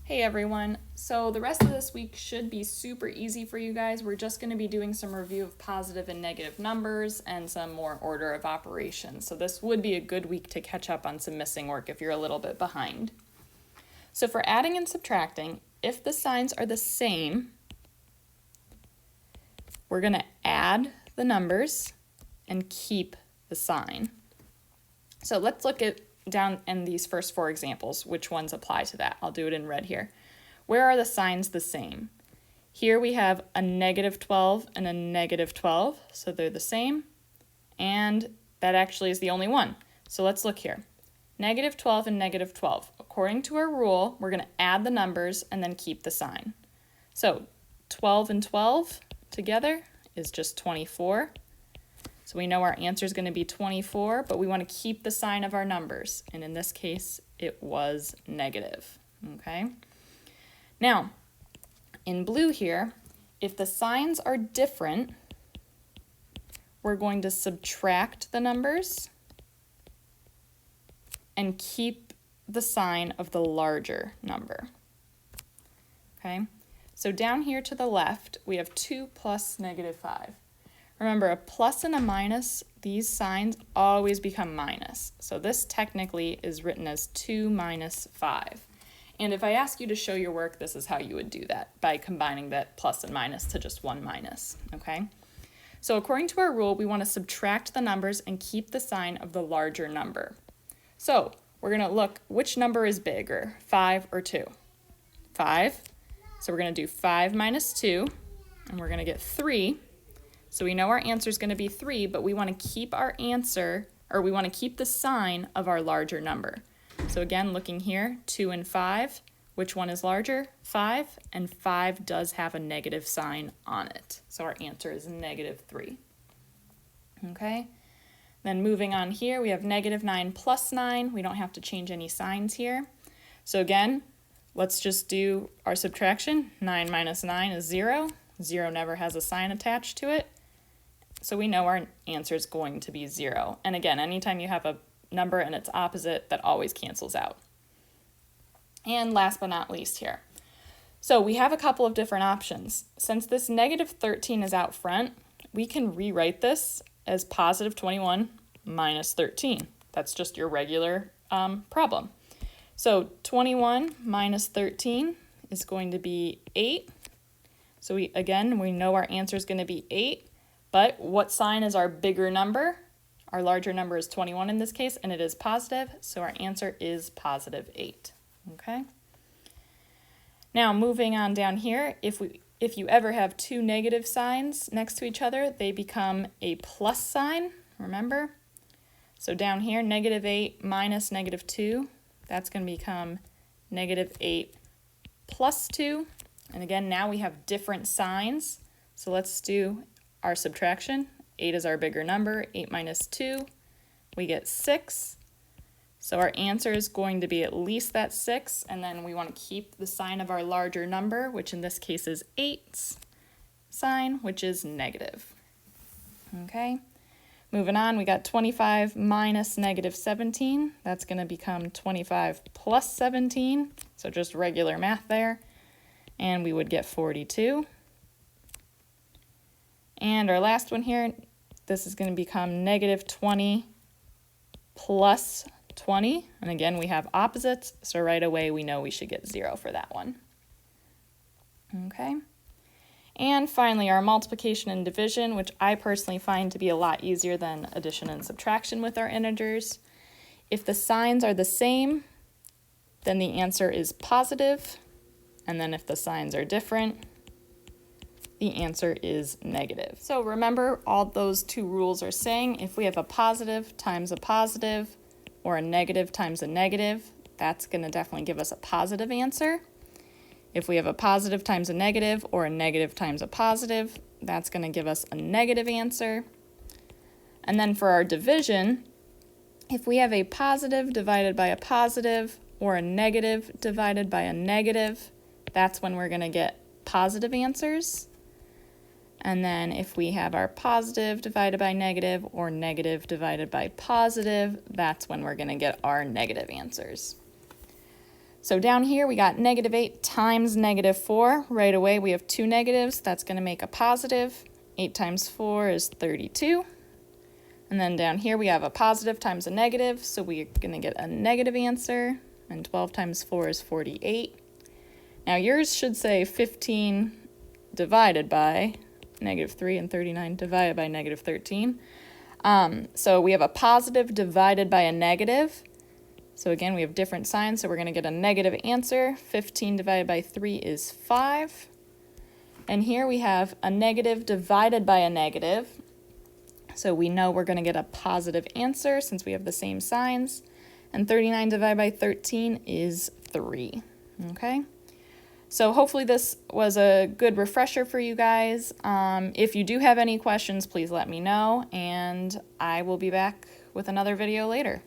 Hey everyone, so the rest of this week should be super easy for you guys. We're just going to be doing some review of positive and negative numbers and some more order of operations. So this would be a good week to catch up on some missing work if you're a little bit behind. So for adding and subtracting, if the signs are the same, we're going to add the numbers and keep the sign. So let's look at down in these first four examples, which ones apply to that. I'll do it in red here. Where are the signs the same? Here we have a negative 12 and a negative 12, so they're the same, and that actually is the only one. So let's look here. Negative 12 and negative 12. According to our rule, we're going to add the numbers and then keep the sign. So 12 and 12 together is just 24. So we know our answer is going to be 24, but we want to keep the sign of our numbers. And in this case, it was negative. Okay. Now, in blue here, if the signs are different, we're going to subtract the numbers and keep the sign of the larger number. Okay. So down here to the left, we have 2 plus negative 5. Remember, a plus and a minus, these signs always become minus. So this technically is written as 2 minus 5. And if I ask you to show your work, this is how you would do that, by combining that plus and minus to just 1 minus, okay? So according to our rule, we want to subtract the numbers and keep the sign of the larger number. So we're going to look, which number is bigger, 5 or 2? 5. So we're going to do 5 minus 2, and we're going to get 3. So we know our answer is going to be 3, but we want to keep our answer, or we want to keep the sign of our larger number. So again, looking here, 2 and 5, which one is larger? 5, and 5 does have a negative sign on it. So our answer is negative 3. Okay, then moving on here, we have negative 9 plus 9. We don't have to change any signs here. So again, let's just do our subtraction. 9 minus 9 is 0. 0 never has a sign attached to it. So we know our answer is going to be 0. And again, anytime you have a number and its opposite, that always cancels out. And last but not least here. So we have a couple of different options. Since this negative 13 is out front, we can rewrite this as positive 21 minus 13. That's just your regular problem. So 21 minus 13 is going to be 8. So we know our answer is going to be 8. But what sign is our bigger number? Our larger number is 21 in this case, and it is positive, so our answer is positive 8. Okay? Now, moving on down here, if you ever have two negative signs next to each other, they become a plus sign, remember? So down here, negative 8 minus negative 2, that's going to become negative 8 plus 2. And again, now we have different signs, so let's do our subtraction. 8 is our bigger number. 8 minus 2, we get 6. So our answer is going to be at least that 6, and then we want to keep the sign of our larger number, which in this case is 8's sign, which is negative. Okay, moving on, we got 25 minus negative 17. That's going to become 25 plus 17, so just regular math there, and we would get 42. And our last one here, this is going to become negative 20 plus 20. And again, we have opposites, so right away we know we should get 0 for that one. Okay. And finally, our multiplication and division, which I personally find to be a lot easier than addition and subtraction with our integers. If the signs are the same, then the answer is positive. And then if the signs are different, the answer is negative. So remember, all those two rules are saying if we have a positive times a positive or a negative times a negative, that's going to definitely give us a positive answer. If we have a positive times a negative or a negative times a positive, that's going to give us a negative answer. And then for our division, if we have a positive divided by a positive or a negative divided by a negative, that's when we're going to get positive answers. And then if we have our positive divided by negative or negative divided by positive, that's when we're going to get our negative answers. So down here we got -8 times -4. Right away we have two negatives. That's going to make a positive. 8 times 4 is 32. And then down here we have a positive times a negative, so we're going to get a negative answer. And 12 times 4 is 48. Now yours should say 15 divided by -3 and 39 divided by -13. So we have a positive divided by a negative. So again, we have different signs, so we're going to get a negative answer. 15 divided by 3 is 5. And here we have a negative divided by a negative. So we know we're going to get a positive answer since we have the same signs. And 39 divided by 13 is 3. Okay? So hopefully this was a good refresher for you guys. If you do have any questions, please let me know, and I will be back with another video later.